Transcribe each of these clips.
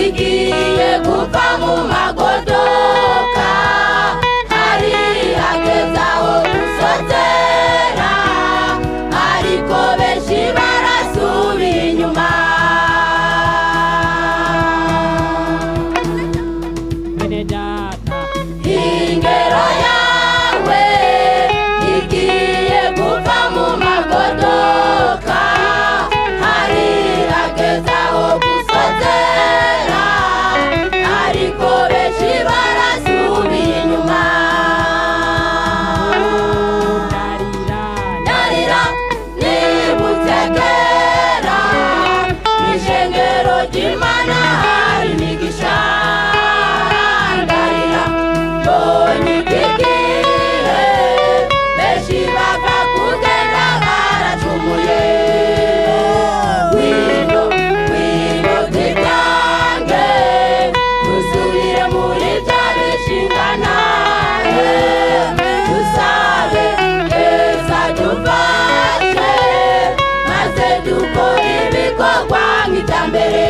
igiye gupfa mu magodoka, hari hageze aho gusozera, ariko benshi barasubira inyuma. Bene data, Ingero yawe igiye gupfa mu magodoka, hari hageze aho gusozera, ariko benshi barasubira inyuma. Ndarira nibutse kera, mw'ishengero ry'Imana hari imigisha. Ndarira mbonye iki gihe, benshi bapfa kugenda baracumuye. Ngwino twitange, dusubire muri bya bishingana, dusabe Yesu adufashe, maze dukore ibikorwa nk'iterambere.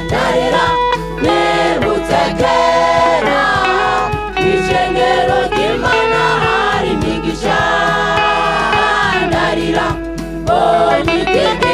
Ndarira nibutse kera, mw'ishengero ry'Imana hari imigisha. Ndarira mbonye iki gihe,